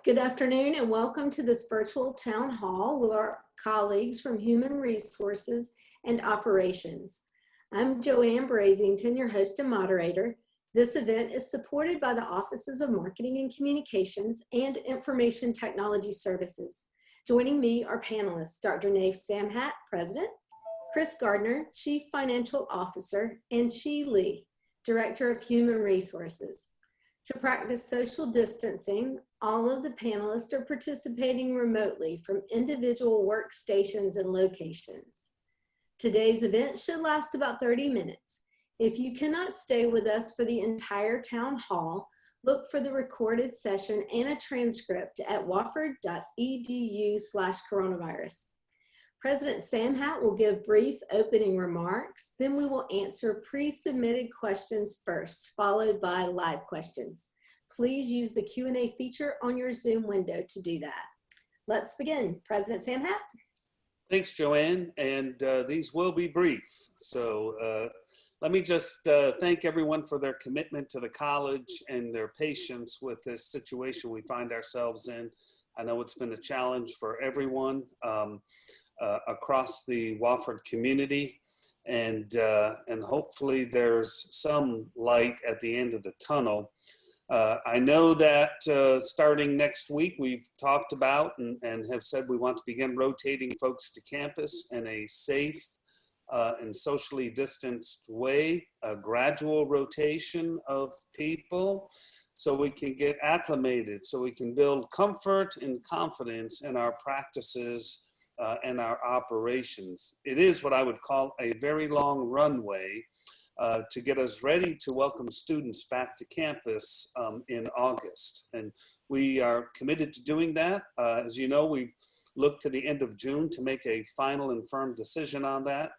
Good afternoon and welcome to this virtual town hall with our colleagues from Human Resources and Operations. I'm Joanne Brazington, your host and moderator. This event is supported by the Offices of Marketing and Communications and Information Technology Services. Joining me are panelists, Dr. Naif Samhat, President, Chris Gardner, Chief Financial Officer, and Chi Lee, Director of Human Resources. To practice social distancing, all of the panelists are participating remotely from individual workstations and locations. Today's event should last about 30 minutes. If you cannot stay with us for the entire town hall, look for the recorded session and a transcript at wofford.edu/coronavirus. President Samhat will give brief opening remarks, then we will answer pre-submitted questions first, followed by live questions. Please use the Q&A feature on your Zoom window to do that. Let's begin. President Samhat. Thanks, Joanne, and these will be brief. So let me just thank everyone for their commitment to the college and their patience with this situation we find ourselves in. I know it's been a challenge for everyone across the Wofford community, and hopefully there's some light at the end of the tunnel. I know that starting next week, we've talked about and have said we want to begin rotating folks to campus in a safe and socially distanced way, a gradual rotation of people so we can get acclimated, so we can build comfort and confidence in our practices and our operations. It is what I would call a very long runway to get us ready to welcome students back to campus in August. And we are committed to doing that. As you know, we've looked to the end of June to make a final and firm decision on that.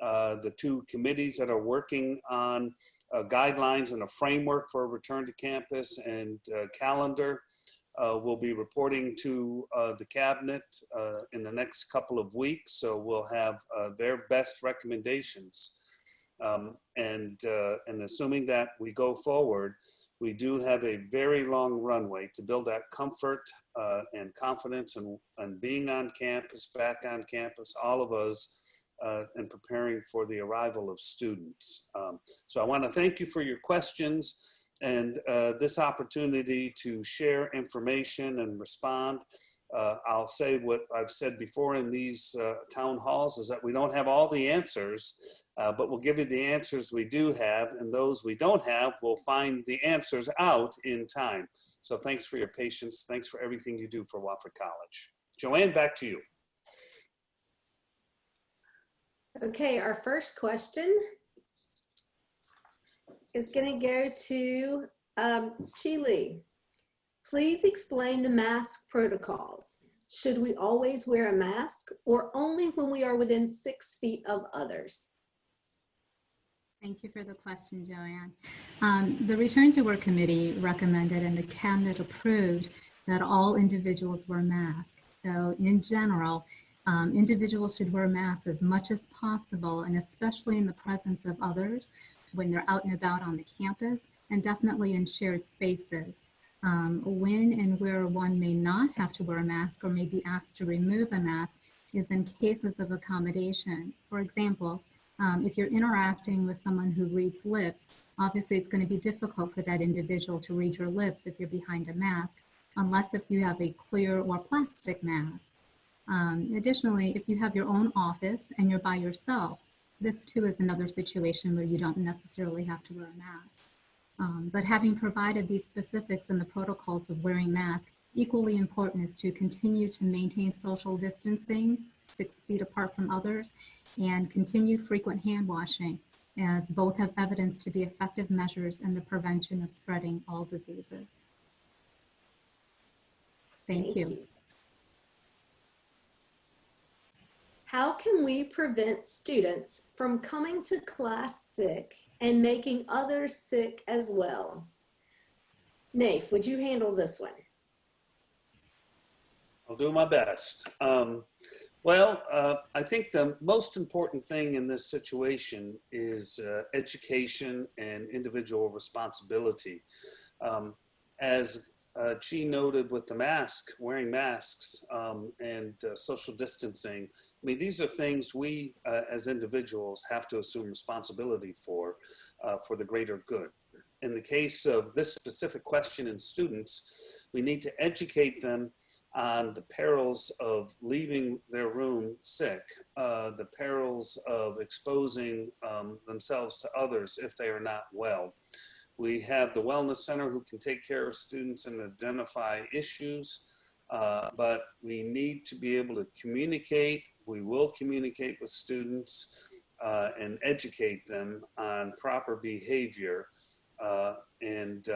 The two committees that are working on guidelines and a framework for a return to campus and calendar will be reporting to the cabinet in the next couple of weeks. So we'll have their best recommendations. And assuming that we go forward, we do have a very long runway to build that comfort and confidence and being on campus, back on campus, all of us, and preparing for the arrival of students. So I want to thank you for your questions and this opportunity to share information and respond. I'll say what I've said before in these town halls is that we don't have all the answers, but we'll give you the answers we do have, and those we don't have, we'll find the answers out in time. So thanks for your patience. Thanks for everything you do for Wofford College. Joanne, back to you. Okay, our first question is going to go to Chi Lee. Please explain the mask protocols. Should we always wear a mask or only when we are within 6 feet of others? Thank you for the question, Joanne. The Return to Work Committee recommended and the cabinet approved that all individuals wear masks. So in general, individuals should wear masks as much as possible, and especially in the presence of others when they're out and about on the campus, and definitely in shared spaces. When and where one may not have to wear a mask or may be asked to remove a mask is in cases of accommodation. For example, if you're interacting with someone who reads lips, obviously it's going to be difficult for that individual to read your lips if you're behind a mask, unless if you have a clear or plastic mask. Additionally, if you have your own office and you're by yourself, this too is another situation where you don't necessarily have to wear a mask. But having provided these specifics in the protocols of wearing masks, equally important is to continue to maintain social distancing, 6 feet apart from others, and continue frequent hand washing, as both have evidence to be effective measures in the prevention of spreading all diseases. Thank you. How can we prevent students from coming to class sick and making others sick as well? Naif, would you handle this one? I'll do my best. I think the most important thing in this situation is education and individual responsibility. As Chi noted with the mask, wearing masks and social distancing. I mean, these are things we as individuals have to assume responsibility for the greater good. In the case of this specific question in students, we need to educate them on the perils of leaving their room sick, the perils of exposing themselves to others if they are not well. We have the Wellness Center who can take care of students and identify issues, but we need to be able to communicate. We will communicate with students and educate them on proper behavior and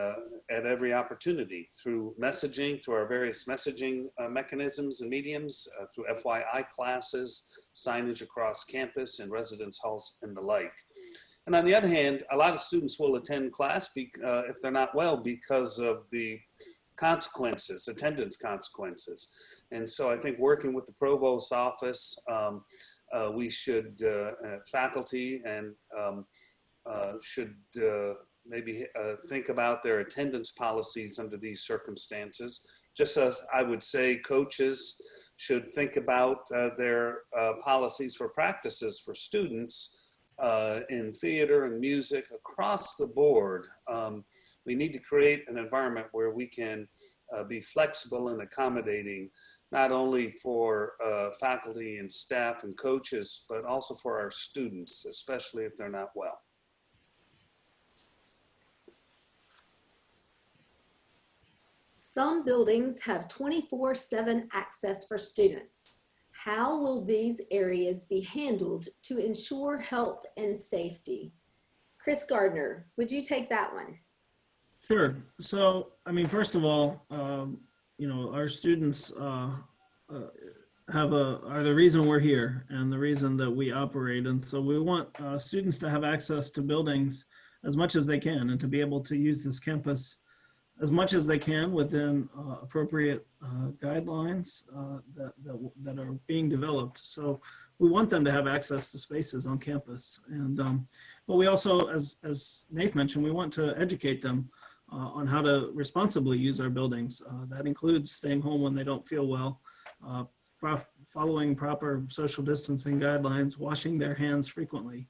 at every opportunity through messaging, through our various messaging mechanisms and mediums, through FYI classes, signage across campus and residence halls and the like. And on the other hand, a lot of students will attend class if they're not well because of the consequences, attendance consequences. And so I think working with the provost's office, we should, faculty and should maybe think about their attendance policies under these circumstances. Just as I would say coaches should think about their policies for practices for students in theater and music across the board. We need to create an environment where we can be flexible and accommodating, not only for faculty and staff and coaches, but also for our students, especially if they're not well. Some buildings have 24/7 access for students. How will these areas be handled to ensure health and safety? Chris Gardner, would you take that one? Sure. So, I mean, first of all, you know, our students are the reason we're here and the reason that we operate. And so we want students to have access to buildings as much as they can and to be able to use this campus as much as they can within appropriate guidelines that are being developed. So we want them to have access to spaces on campus. And but we also, as Nath mentioned, we want to educate them on how to responsibly use our buildings. That includes staying home when they don't feel well, following proper social distancing guidelines, washing their hands frequently.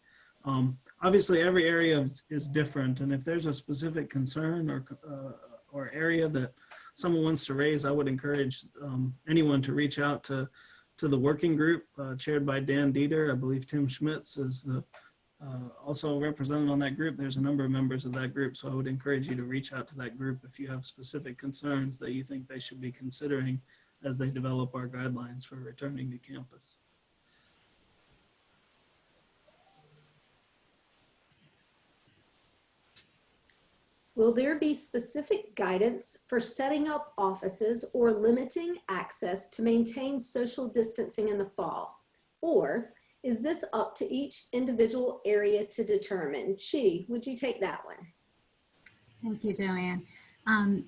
Obviously, every area is different, and if there's a specific concern or area that someone wants to raise, I would encourage anyone to reach out to the working group chaired by Dan Dieter. I believe Tim Schmitz is also represented on that group. There's a number of members of that group, so I would encourage you to reach out to that group if you have specific concerns that you think they should be considering as they develop our guidelines for returning to campus. Will there be specific guidance for setting up offices or limiting access to maintain social distancing in the fall? Or is this up to each individual area to determine? Chi, would you take that one? Thank you, Joanne.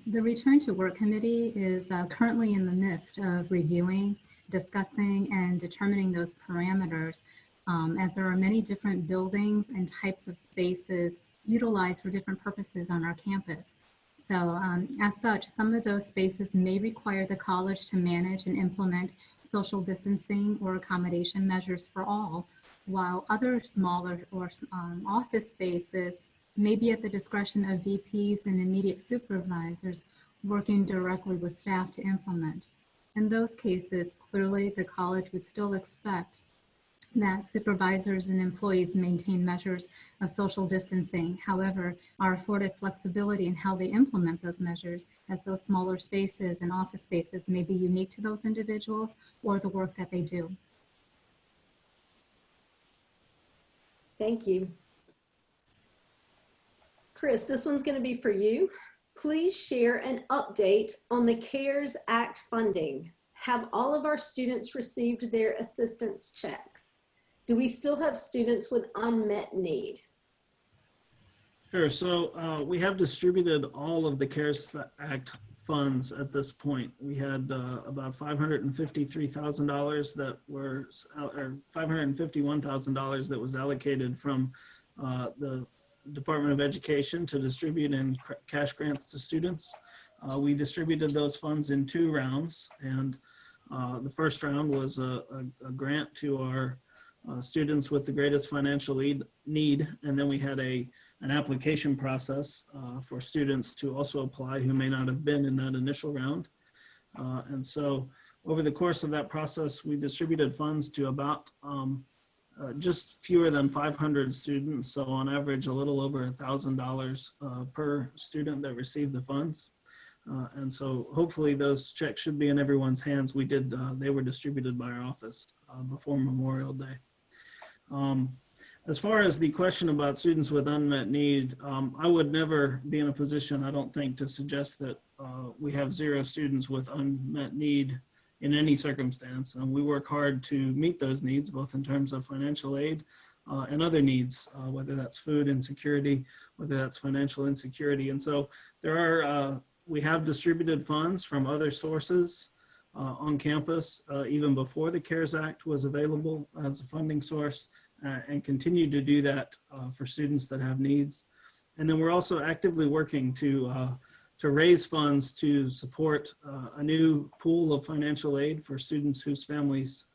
The Return to Work Committee is currently in the midst of reviewing, discussing, and determining those parameters, as there are many different buildings and types of spaces utilized for different purposes on our campus. So as such, some of those spaces may require the college to manage and implement social distancing or accommodation measures for all, while other smaller or office spaces may be at the discretion of VPs and immediate supervisors working directly with staff to implement. In those cases, clearly the college would still expect that supervisors and employees maintain measures of social distancing, however, are afforded flexibility in how they implement those measures, as those smaller spaces and office spaces may be unique to those individuals or the work that they do. Thank you. Chris, this one's going to be for you. Please share an update on the CARES Act funding. Have all of our students received their assistance checks? Do we still have students with unmet need? Sure. So we have distributed all of the CARES Act funds at this point. We had about $553,000 that were, or $551,000 that was allocated from the Department of Education to distribute in cash grants to students. We distributed those funds in 2 rounds, and the first round was a grant to our students with the greatest financial need, and then we had an application process for students to also apply who may not have been in that initial round. And so over the course of that process, we distributed funds to about just fewer than 500 students. So on average, a little over $1,000 per student that received the funds. And so hopefully those checks should be in everyone's hands. They were distributed by our office before Memorial Day. As far as the question about students with unmet need, I would never be in a position, I don't think, to suggest that we have 0 students with unmet need in any circumstance. We work hard to meet those needs, both in terms of financial aid and other needs, whether that's food insecurity, whether that's financial insecurity. And so we have distributed funds from other sources on campus, even before the CARES Act was available as a funding source, and continue to do that for students that have needs. And then we're also actively working to raise funds to support a new pool of financial aid for students whose families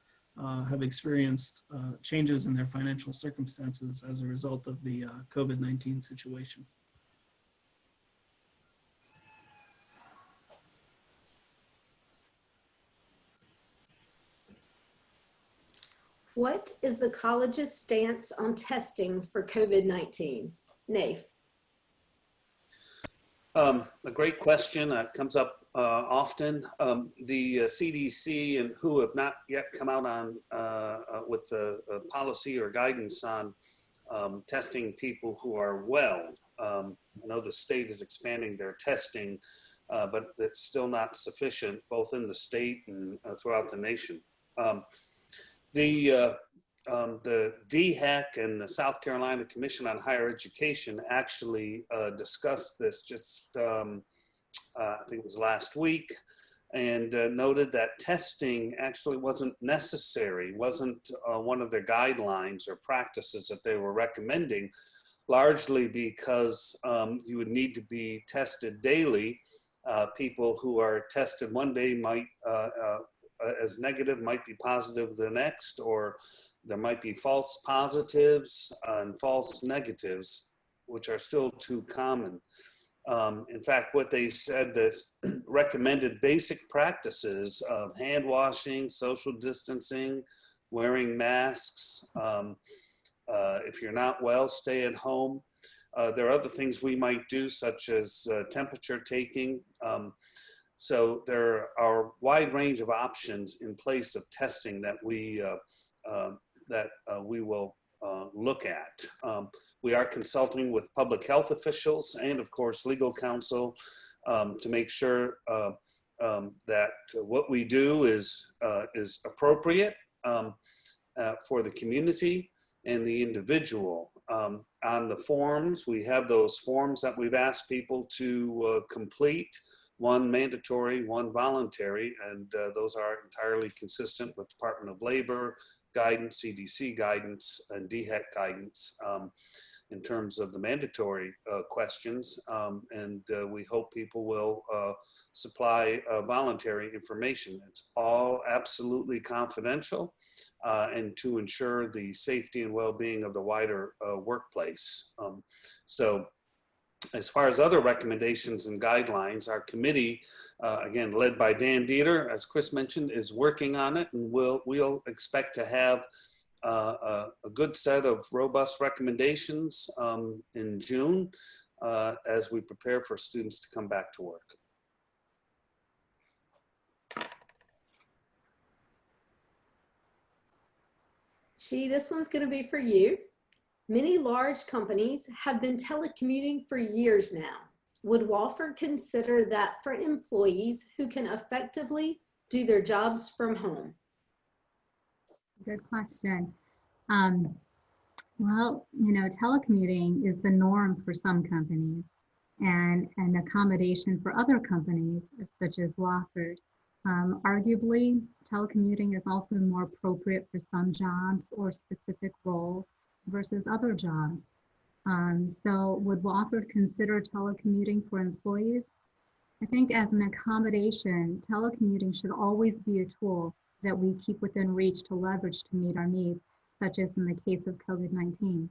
have experienced changes in their financial circumstances as a result of the COVID-19 situation. What is the college's stance on testing for COVID-19? Naif. A great question that comes up often. The CDC and WHO have not yet come out on with the policy or guidance on testing people who are well. I know the state is expanding their testing, but it's still not sufficient, both in the state and throughout the nation. The DHEC and the South Carolina Commission on Higher Education actually discussed this just, I think it was last week, and noted that testing actually wasn't necessary, wasn't one of their guidelines or practices that they were recommending, largely because you would need to be tested daily. People who are tested one day might as negative might be positive the next, or there might be false positives and false negatives, which are still too common. In fact, what they said, this recommended basic practices of hand washing, social distancing, wearing masks. If you're not well, stay at home. There are other things we might do, such as temperature taking. So there are a wide range of options in place of testing that we will look at. We are consulting with public health officials and, of course, legal counsel to make sure that what we do is appropriate for the community and the individual. On the forms, we have those forms that we've asked people to complete. One mandatory, one voluntary, and those are entirely consistent with Department of Labor guidance, CDC guidance, and DHEC guidance in terms of the mandatory questions. And we hope people will supply voluntary information. It's all absolutely confidential and to ensure the safety and well-being of the wider workplace. So as far as other recommendations and guidelines, our committee, again, led by Dan Dieter, as Chris mentioned, is working on it, and we'll expect to have a good set of robust recommendations in June as we prepare for students to come back to work. Gee, this one's going to be for you. Many large companies have been telecommuting for years now. Would Wofford consider that for employees who can effectively do their jobs from home? Good question. Well, you know, telecommuting is the norm for some companies and an accommodation for other companies, such as Wofford. Arguably, telecommuting is also more appropriate for some jobs or specific roles versus other jobs. So would Wofford consider telecommuting for employees? I think as an accommodation, telecommuting should always be a tool that we keep within reach to leverage to meet our needs, such as in the case of COVID-19.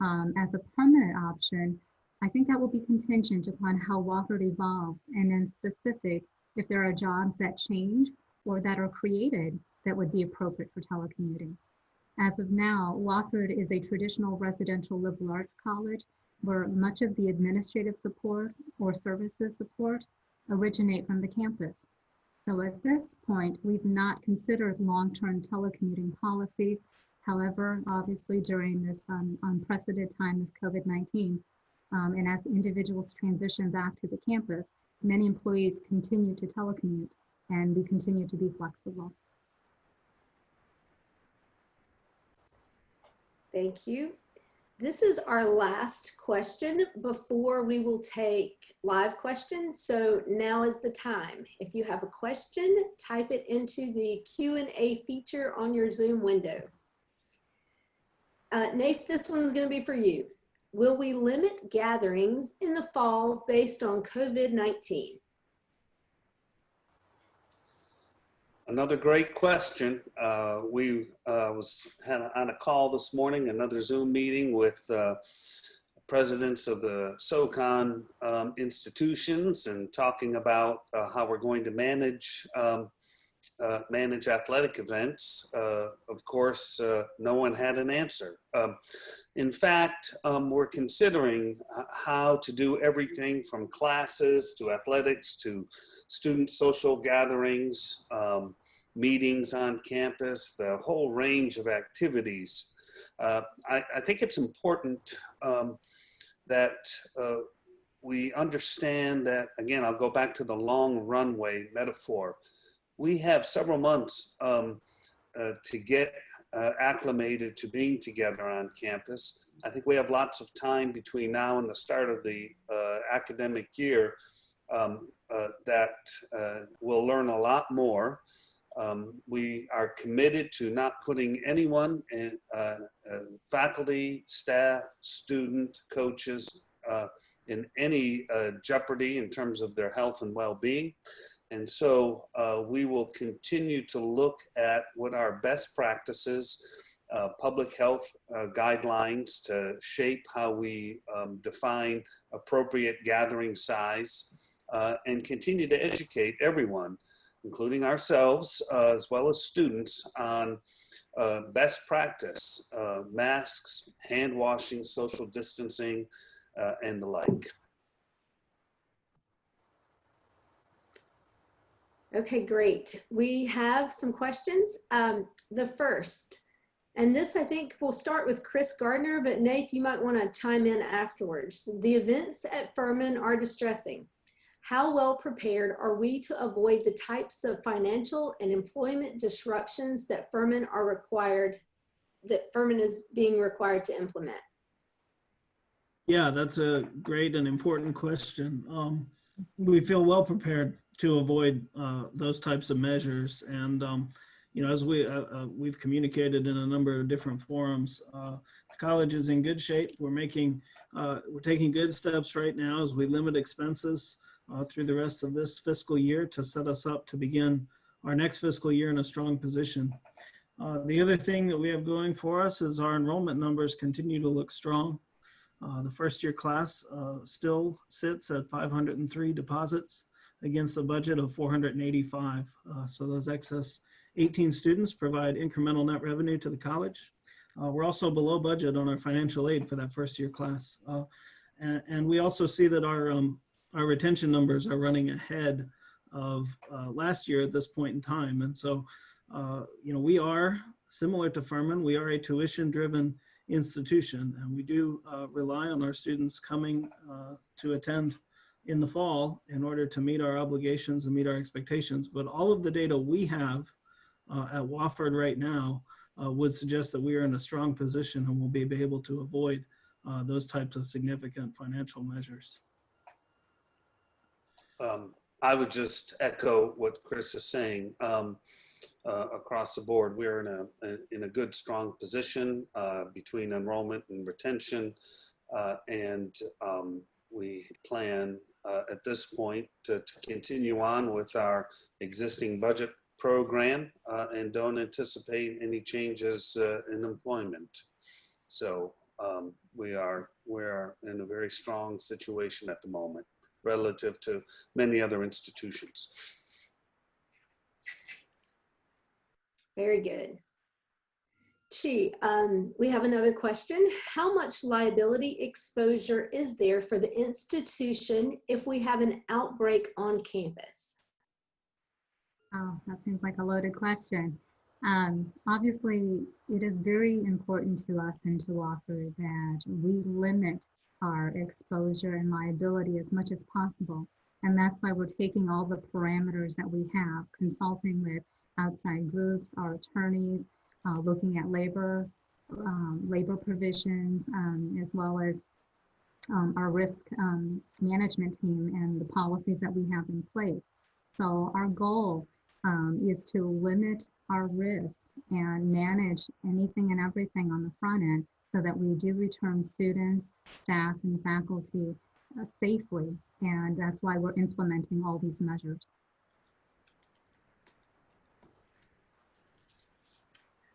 As a permanent option, I think that will be contingent upon how Wofford evolves, and in specific, if there are jobs that change or that are created that would be appropriate for telecommuting. As of now, Wofford is a traditional residential liberal arts college where much of the administrative support or services support originate from the campus. So at this point, we've not considered long-term telecommuting policies. However, obviously during this unprecedented time of COVID-19, and as individuals transition back to the campus, many employees continue to telecommute, and we continue to be flexible. Thank you. This is our last question before we will take live questions. So now is the time. If you have a question, type it into the Q&A feature on your Zoom window. Nath, this one's going to be for you. Will we limit gatherings in the fall based on COVID-19? Another great question. We had on a call this morning, another Zoom meeting with presidents of the SoCon institutions, and talking about how we're going to manage athletic events. Of course, no one had an answer. In fact, we're considering how to do everything from classes to athletics to student social gatherings, meetings on campus, the whole range of activities. I think it's important that we understand that, again, I'll go back to the long runway metaphor. We have several months to get acclimated to being together on campus. I think we have lots of time between now and the start of the academic year that we'll learn a lot more. We are committed to not putting anyone, in, faculty, staff, student, coaches, in any jeopardy in terms of their health and well-being. And so we will continue to look at what our best practices, public health guidelines to shape how we define appropriate gathering size, and continue to educate everyone, including ourselves, as well as students, on best practice, masks, hand washing, social distancing, and the like. Okay, great. We have some questions. The first, and this I think we'll start with Chris Gardner, but Nath, you might want to chime in afterwards. The events at Furman are distressing. How well prepared are we to avoid the types of financial and employment disruptions that Furman is being required to implement? Yeah, that's a great and important question. We feel well prepared to avoid those types of measures. And, you know, as we've communicated in a number of different forums, the college is in good shape. We're taking good steps right now as we limit expenses through the rest of this fiscal year to set us up to begin our next fiscal year in a strong position. The other thing that we have going for us is our enrollment numbers continue to look strong. The first year class still sits at 503 deposits against a budget of 485. So those excess 18 students provide incremental net revenue to the college. We're also below budget on our financial aid for that first year class. And we also see that our retention numbers are running ahead of last year at this point in time. And so, you know, we are similar to Furman. We are a tuition-driven institution, and we do rely on our students coming to attend in the fall in order to meet our obligations and meet our expectations. But all of the data we have at Wofford right now would suggest that we are in a strong position and will be able to avoid those types of significant financial measures. I would just echo what Chris is saying. Across the board, we're in a good, strong position between enrollment and retention, and we plan at this point to continue on with our existing budget program and don't anticipate any changes in employment. So we're in a very strong situation at the moment relative to many other institutions. Very good. Chi, we have another question. How much liability exposure is there for the institution if we have an outbreak on campus? Oh, that seems like a loaded question. Obviously, it is very important to us and to Wofford that we limit our exposure and liability as much as possible. And that's why we're taking all the parameters that we have, consulting with outside groups, our attorneys, looking at labor provisions, as well as our risk management team and the policies that we have in place. So our goal is to limit our risk and manage anything and everything on the front end so that we do return students, staff, and faculty safely. And that's why we're implementing all these measures.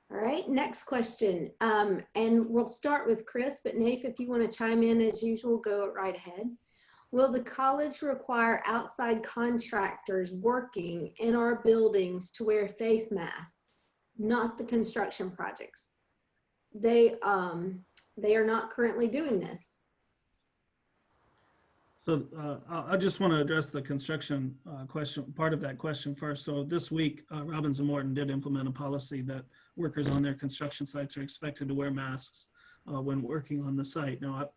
All right, next question. And we'll start with Chris, but Naif, if you want to chime in as usual, go right ahead. Will the college require outside contractors working in our buildings to wear face masks, not the construction projects? They are not currently doing this. So I just want to address the construction question, part of that question first. So this week, Robbins and Morton did implement a policy that workers on their construction sites are expected to wear masks when working on the site. Now,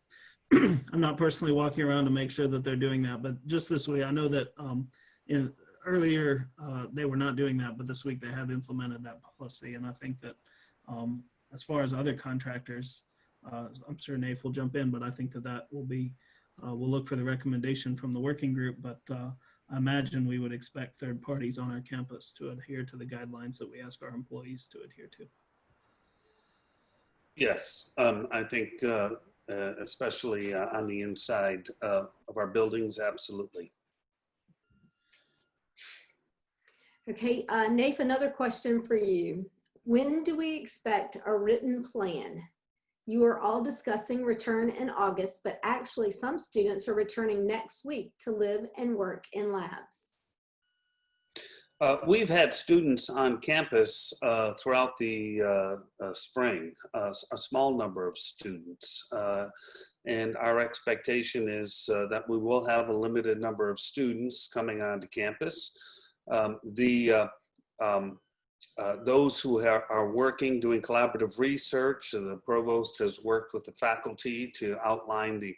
I'm not personally walking around to make sure that they're doing that, but just this week, I know that earlier they were not doing that, but this week they have implemented that policy. And I think that as far as other contractors, I'm sure Naif will jump in, but I think that will be, we'll look for the recommendation from the working group, but I imagine we would expect third parties on our campus to adhere to the guidelines that we ask our employees to adhere to. Yes, I think especially on the inside of our buildings, absolutely. Okay, Naif, another question for you. When do we expect a written plan? You are all discussing return in August, but actually some students are returning next week to live and work in labs. We've had students on campus throughout the spring, a small number of students. And our expectation is that we will have a limited number of students coming onto campus. Those who are working, doing collaborative research, the provost has worked with the faculty to outline the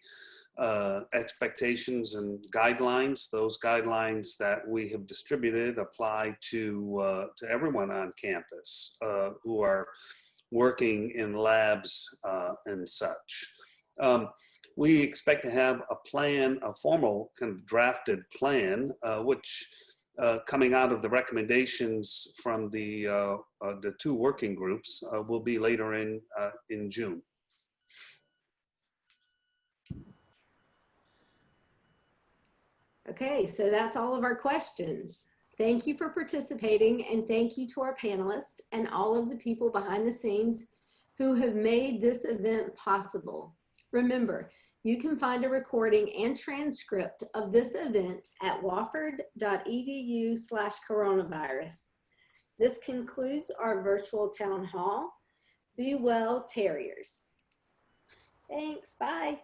expectations and guidelines. Those guidelines that we have distributed apply to everyone on campus who are working in labs and such. We expect to have a plan, a formal kind of drafted plan, which coming out of the recommendations from the two working groups will be later in June. Okay, so that's all of our questions. Thank you for participating, and thank you to our panelists and all of the people behind the scenes who have made this event possible. Remember, you can find a recording and transcript of this event at wofford.edu/coronavirus. This concludes our virtual town hall. Be well, Terriers. Thanks, bye.